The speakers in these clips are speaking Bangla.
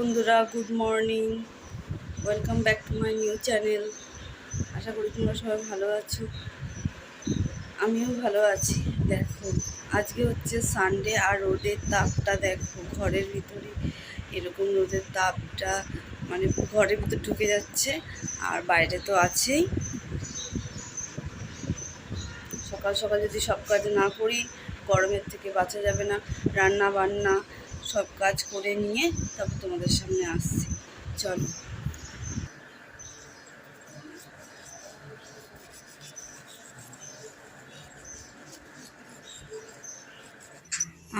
বন্ধুরা, good morning. Welcome back to my new channel. আশা করি তোমরা সবাই ভালো আছো, আমিও ভালো আছি। দেখো, আজকে হচ্ছে সানডে আর রোদের তাপটা দেখো, ঘরের ভিতরে এরকম রোদের তাপটা মানে ঘরের ভিতর ঢুকে যাচ্ছে, আর বাইরে তো আছেই। সকাল সকাল যদি সব কাজ না করি গরমের থেকে বাঁচা যাবে না। রান্না বান্না সব কাজ করে নিয়ে তারপর তোমাদের সামনে আসছি। চলো।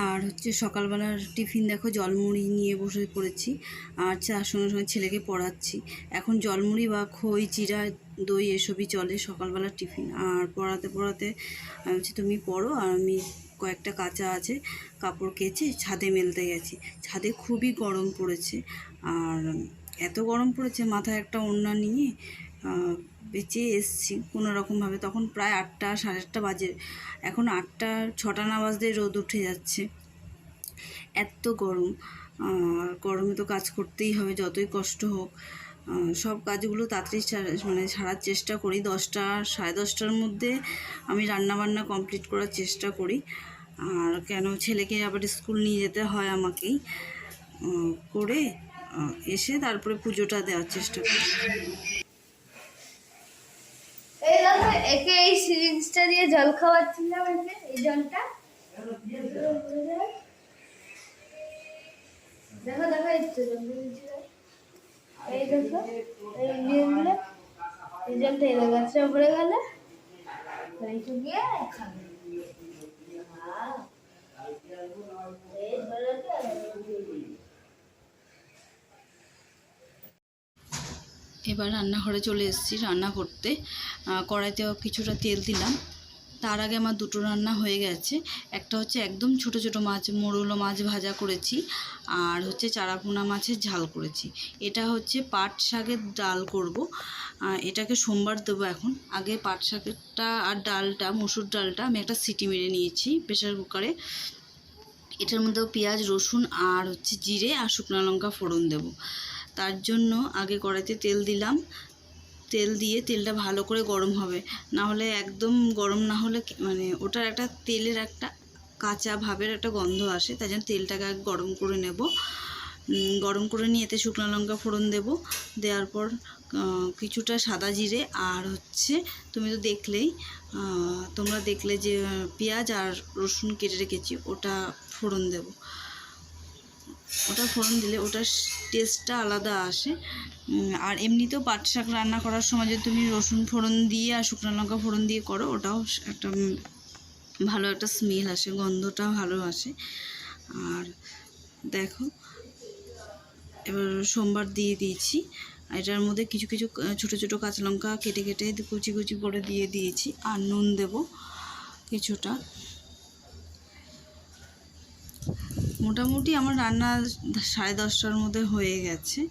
আর হচ্ছে সকালবেলার টিফিন দেখো, জলমুড়ি নিয়ে বসে পড়েছি, আর চার সঙ্গে সঙ্গে ছেলেকে পড়াচ্ছি। এখন জলমুড়ি বা খই, চিড়া, দই এসবই চলে সকালবেলার টিফিন। আর পড়াতে পড়াতে আমি বলছি তুমি পড়ো, আর আমি কয়েকটা কাঁচা আছে কাপড় কেচে ছাদে মেলতে গেছি। ছাদে খুবই গরম পড়েছে, আর এত গরম পড়েছে মাথায় একটা ওড়না নিয়ে বেঁচে এসছি কোনো রকমভাবে। তখন প্রায় 8টা সাড়ে 8টা বাজে, এখন 8টা 6টা না বাজতে রোদ উঠে যাচ্ছে। এত গরম, গরমে তো কাজ করতেই হবে যতই কষ্ট হোক। সব কাজগুলো তাড়াতাড়ি সারার চেষ্টা করি। 10টা সাড়ে 10টার মধ্যে আমি রান্নাবান্না কমপ্লিট করার চেষ্টা করি। আর কেন, ছেলেকে আবার স্কুল নিয়ে যেতে হয় আমাকেই, করে এসে তারপরে পুজোটা দেওয়ার চেষ্টা করি। একে এই সিরিঞ্জটা দিয়ে জল খাওয়াচ্ছিলাম, এই জলটা দেখো দেখো, এই দেখো, এই জলটা এই গাছটা পড়ে গেল, এইটু গিয়ে খাবে। এবার রান্নাঘরে চলে এসেছি রান্না করতে। কড়াইতে কিছুটা তেল দিলাম। তার আগে আমার দুটো রান্না হয়ে গেছে। একটা হচ্ছে একদম ছোট ছোট মাছ, মোরলা মাছ ভাজা করেছি, আর হচ্ছে চারাপোনা মাছের ঝাল করেছি। এটা হচ্ছে পাট শাকের ডাল করব। এটাকে সোমবার দেবো। এখন আগে পাট শাকেরটা আর ডালটা, মসুর ডালটা আমি একটা সিটি মেরে নিয়েছি প্রেশার কুকারে। এটার মধ্যেও পেঁয়াজ, রসুন আর হচ্ছে জিরে আর শুকনো লঙ্কা ফোড়ন দেব। তার জন্য আগে কড়াইতে তেল দিলাম। তেল দিয়ে তেলটা ভালো করে গরম হবে, না হলে একদম গরম না হলে মানে ওটার একটা তেলের একটা কাঁচা ভাবের একটা গন্ধ আসে। তাই জন্য তেলটাকে গরম করে নেব। গরম করে নিয়ে এতে শুকনো লঙ্কা ফোড়ন দেব। দেওয়ার পর কিছুটা সাদা জিরে, আর হচ্ছে তোমরা দেখলে যে পেঁয়াজ আর রসুন কেটে রেখেছি ওটা ফোড়ন দেব। ওটা ফোড়ন দিলে ওটার টেস্টটা আলাদা আসে। আর এমনিতেও পাট শাক রান্না করার সময় যদি তুমি রসুন ফোড়ন দিয়ে আর শুকনো লঙ্কা ফোড়ন দিয়ে করো, ওটাও একটা ভালো একটা স্মেল আসে, গন্ধটা ভালো আসে। আর দেখো, এবার সোমবার দিয়ে দিয়েছি। এটার মধ্যে কিছু কিছু ছোটো ছোটো কাঁচা লঙ্কা কেটে কেটে কুচি কুচি করে দিয়ে দিয়েছি, আর নুন দেব কিছুটা। মোটামুটি আমার রান্না 10:30টার মধ্যে হয়ে গেছে।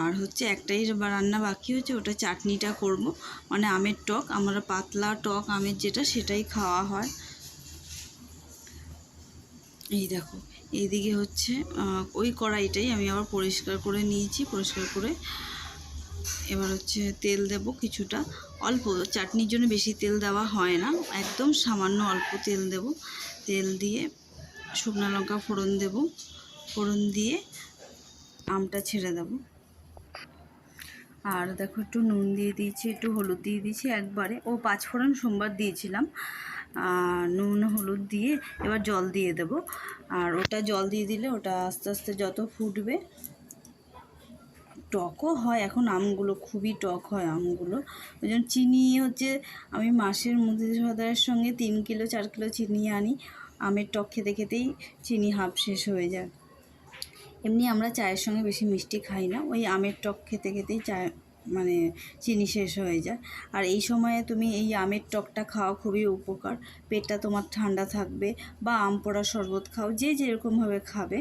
আর হচ্ছে একটাই রান্না বাকি হচ্ছে, ওটা চাটনিটা করব, মানে আমের টক। আমরা পাতলা টক আমের যেটা, সেটাই খাওয়া হয়। এই দেখো, এইদিকে হচ্ছে ওই কড়াইটাই আমি আবার পরিষ্কার করে নিয়েছি। পরিষ্কার করে এবার হচ্ছে তেল দেব কিছুটা, অল্প। চাটনির জন্য বেশি তেল দেওয়া হয় না, একদম সামান্য অল্প তেল দেব। তেল দিয়ে শুকনো লঙ্কা ফোড়ন দেব। ফোড়ন দিয়ে আমটা ছেড়ে দেব। আর দেখো, একটু নুন দিয়ে দিয়েছি, একটু হলুদ দিয়ে দিয়েছি একবারে। 5 ফোড়ন সোমবার দিয়েছিলাম। নুন হলুদ দিয়ে এবার জল দিয়ে দেব। আর ওটা জল দিয়ে দিলে ওটা আস্তে আস্তে যত ফুটবে, টকও হয় এখন আমগুলো, খুবই টক হয় আমগুলো। ওই জন্য চিনি হচ্ছে, আমি মাসের মধ্যে সঙ্গে 3 কিলো 4 কিলো চিনি আনি। আমের টক খেতে খেতেই চিনি হাফ শেষ হয়ে যায়। এমনি আমরা চায়ের সঙ্গে বেশি মিষ্টি খাই না, ওই আমের টক খেতে খেতেই মানে চিনি শেষ হয়ে যায়। আর এই সময়ে তুমি এই আমের টকটা খাওয়া খুবই উপকার, পেটটা তোমার ঠান্ডা থাকবে। বা আম পোড়া শরবত খাও, যে যেরকমভাবে খাবে।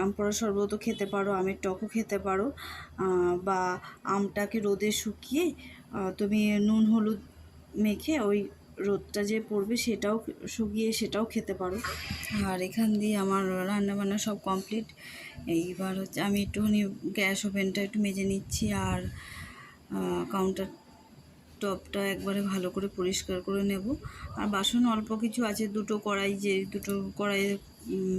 আম পোড়া শরবতও খেতে পারো, আমের টকও খেতে পারো। বা আমটাকে রোদে শুকিয়ে তুমি নুন হলুদ মেখে ওই রোদটা যে পড়বে সেটাও শুকিয়ে সেটাও খেতে পারো। আর এখান দিয়ে আমার রান্নাবান্না সব কমপ্লিট। এইবার হচ্ছে আমি একটুখানি গ্যাস ওভেনটা একটু মেজে নিচ্ছি, আর কাউন্টার টপটা একবারে ভালো করে পরিষ্কার করে নেব। আর বাসন অল্প কিছু আছে, দুটো কড়াইয়ে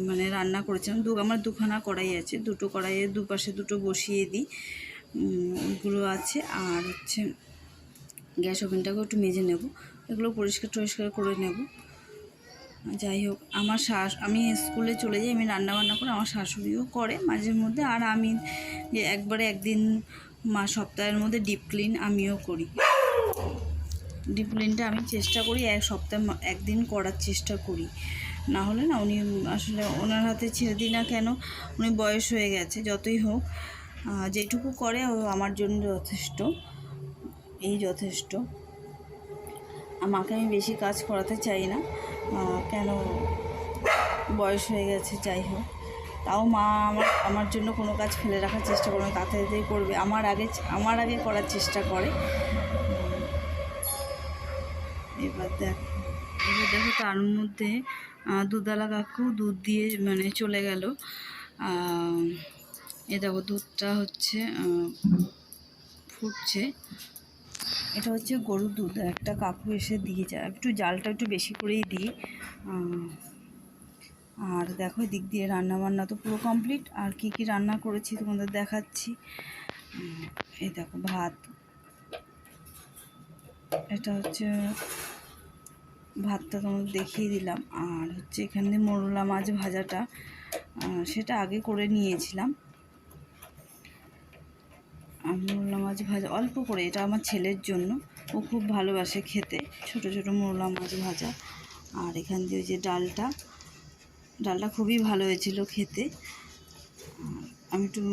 মানে রান্না করেছিলাম, আমার দুখানা কড়াই আছে, দুটো কড়াইয়ের দুপাশে দুটো বসিয়ে দিই, ওইগুলো আছে। আর হচ্ছে গ্যাস ওভেনটাকেও একটু মেজে নেব, এগুলো পরিষ্কার করে নেব। যাই হোক, আমি স্কুলে চলে যাই, আমি রান্নাবান্না করে, আমার শাশুড়িও করে মাঝে মধ্যে, আর আমি একদিন সপ্তাহের মধ্যে ডিপ ক্লিন আমিও করি। ডিপ ক্লিনটা আমি চেষ্টা করি সপ্তাহে একদিন করার চেষ্টা করি, না হলে না উনি আসলে ওনার হাতে ছেড়ে দিই না কেন, উনি বয়স হয়ে গেছে, যতই হোক যেটুকু করে ও আমার জন্য যথেষ্ট। আমাকে আমি বেশি কাজ করাতে চাই না, কেন বয়স হয়ে গেছে। যাই হোক, তাও মা আমার জন্য কোনো কাজ ফেলে রাখার চেষ্টা করে না, তাড়াতাড়ি করবে, আমার আগে করার চেষ্টা করে। এবার দেখো তার মধ্যে দুধওয়ালা কাকু দুধ দিয়ে মানে চলে গেল। এ দেখো দুধটা হচ্ছে ফুটছে, এটা হচ্ছে গরুর দুধ। একটা কাকু এসে দিয়ে যায়, একটু জালটা একটু বেশি করেই দিই। আর দেখো দিক দিয়ে রান্নাবান্না তো পুরো কমপ্লিট। আর কি কি রান্না করেছি তোমাদের দেখাচ্ছি। এই দেখো ভাত, এটা হচ্ছে ভাতটা তোমাদের দেখিয়ে দিলাম। আর হচ্ছে এখানে মোরলা মাছ ভাজাটা, সেটা আগে করে নিয়েছিলাম। আর মোরলা মাছ ভাজা অল্প করে, এটা আমার ছেলের জন্য, ও খুব ভালোবাসে খেতে ছোট ছোট মোরলা মাছ ভাজা। আর এখান দিয়ে যে ডালটা খুবই ভালো হয়েছিল খেতে। আমি একটু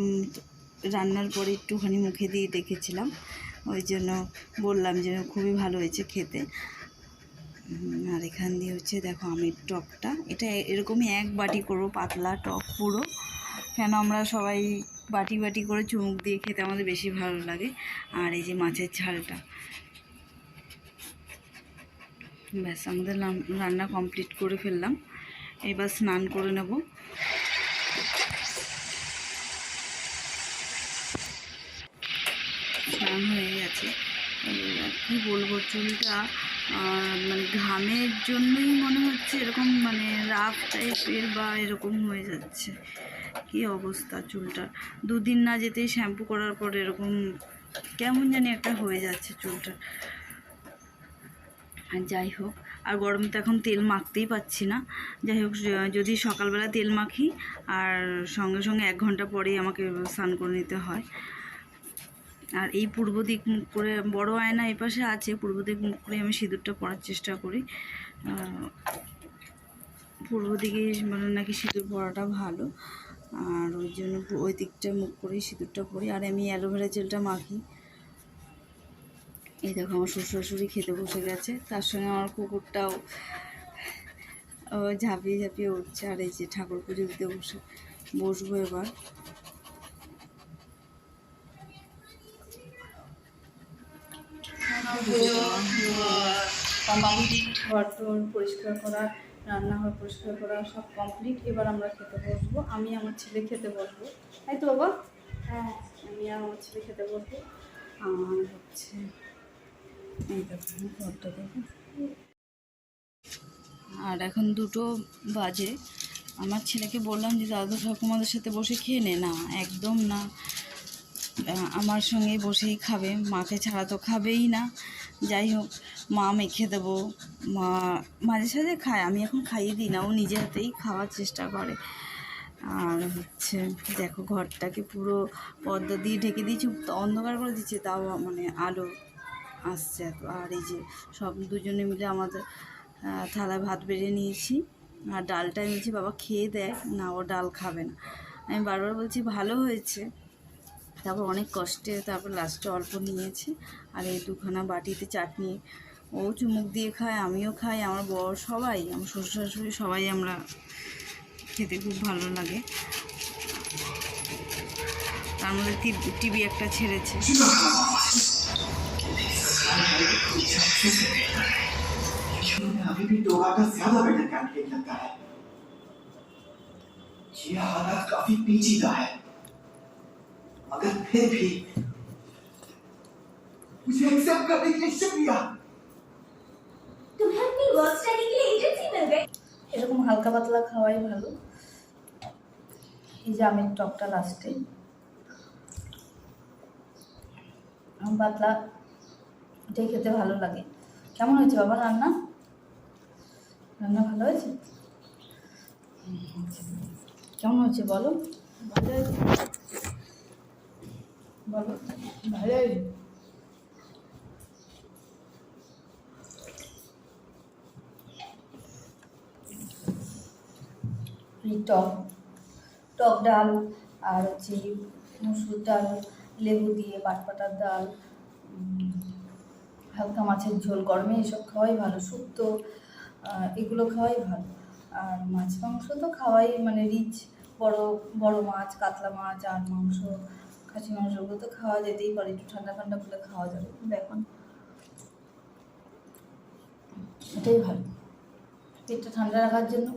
রান্নার পরে একটুখানি মুখে দিয়ে দেখেছিলাম, ওই জন্য বললাম যে খুবই ভালো হয়েছে খেতে। আর এখান দিয়ে হচ্ছে দেখো আমের টকটা, এটা এরকমই এক বাটি করবো, পাতলা টক পুরো, কেন আমরা সবাই বাটি বাটি করে চুমুক দিয়ে খেতে আমাদের বেশি ভালো লাগে। আর এই যে মাছের ঝালটা, ব্যাস আমাদের রান্না কমপ্লিট করে ফেললাম। এবার স্নান করে নেব। স্নান হয়ে গেছে, কী বলবো, চুলটা মানে ঘামের জন্যই মনে হচ্ছে এরকম মানে রাফ টাইপের বা এরকম হয়ে যাচ্ছে। কি অবস্থা চুলটা, দুদিন না যেতেই শ্যাম্পু করার পর এরকম কেমন জানি একটা হয়ে যাচ্ছে চুলটা। আর যাই হোক, আর গরমে তো এখন তেল মাখতেই পাচ্ছি না। যাই হোক, যদি সকালবেলা তেল মাখি আর সঙ্গে সঙ্গে 1 ঘন্টা পরেই আমাকে স্নান করে নিতে হয়। আর এই পূর্ব দিক মুখ করে, বড় আয়না এই পাশে আছে, পূর্ব দিক মুখ করে আমি সিঁদুরটা পরার চেষ্টা করি। পূর্ব দিকে মানে নাকি সিঁদুর পরাটা ভালো, আর ওই জন্য ওই দিকটা মুখ করেই সিঁদুরটা পরি। আর আমি অ্যালোভেরা জেলটা মাখি। এই দেখো আমার শ্বশুর শাশুড়ি খেতে বসে গেছে, তার সঙ্গে আমার কুকুরটাও ঝাঁপিয়ে ঝাঁপিয়ে উঠছে। আর এই যে ঠাকুর পুজো দিতে বসবো এবার। কমপ্লিট, ঘর টর পরিষ্কার করা, রান্নাঘর পরিষ্কার করা সব কমপ্লিট। এবার আমরা খেতে বসবো, আমি আমার ছেলে খেতে বসবো, তাই তো বাবা? হ্যাঁ, আমি আর আমার ছেলে খেতে বসবো। আর হচ্ছে এই দেখো ঘরটা দেখো। আর এখন 2টো বাজে। আমার ছেলেকে বললাম যে দাদু ঠাকুমাদের সাথে বসে খেয়ে নে, না একদম না, আমার সঙ্গেই বসেই খাবে, মাকে ছাড়া তো খাবেই না। যাই হোক, মা মেখে দেবো, মা মাঝে সাঝে খায়, আমি এখন খাইয়ে দিই না, ও নিজে হাতেই খাওয়ার চেষ্টা করে। আর হচ্ছে দেখো ঘরটাকে পুরো পর্দা দিয়ে ঢেকে দিয়েছি, অন্ধকার করে দিচ্ছে, তাও মানে আলো আসছে এত। আর এই যে সব দুজনে মিলে আমাদের থালায় ভাত বেড়ে নিয়েছি, আর ডালটা নিয়েছি, বাবা খেয়ে দেয় না, ও ডাল খাবে না। আমি বারবার বলছি ভালো হয়েছে, তারপর অনেক কষ্টে তারপর লাস্টে অল্প নিয়েছি। আর এই 2খানা বাটিতে চাটনি, ও চুমুক দিয়ে খায়, আমিও খাই, আমার বর সবাই, আমার শ্বশুর শাশুড়ি সবাই আমরা খেতে খুব ভালো লাগে। তার মধ্যে টিভি একটা ছেড়েছে। में अभी भी टोगा का ज्यादा बेटर कैंडिडेट लगता है। ये हालत काफी पेचीदा है, मगर फिर भी मुझे एक्सेप्ट करने के लिए शुक्रिया। तुम्हें अपनी वर्क स्टडी के लिए एजेंसी मिल गई। এরকম হালকা পাতলা খাওয়াই ভালো। এই যে আমের টকটা লাস্টে, আম পাতলা এটাই খেতে ভালো লাগে। কেমন হয়েছে বাবা রান্না? রান্না ভালো হয়েছে? কেমন হয়েছে বলো? ভালো হয়েছে বলো, ভালো হয়েছে। এই টক টক ডাল আর হচ্ছে মুসুর ডাল, লেবু দিয়ে পাটপাটার ডাল, হালকা মাছের ঝোল, গরমে এসব খাওয়াই ভালো। শুক্তো এগুলো খাওয়াই ভালো। আর মাছ মাংস তো খাওয়াই মানে রিচ, বড় বড় মাছ, কাতলা মাছ আর মাংস, খাসি মাংস, ওগুলো তো খাওয়া যেতেই পারে, একটু ঠান্ডা ঠান্ডা করলে খাওয়া যাবে। কিন্তু এখন এটাই ভালো, পেটটা ঠান্ডা রাখার জন্য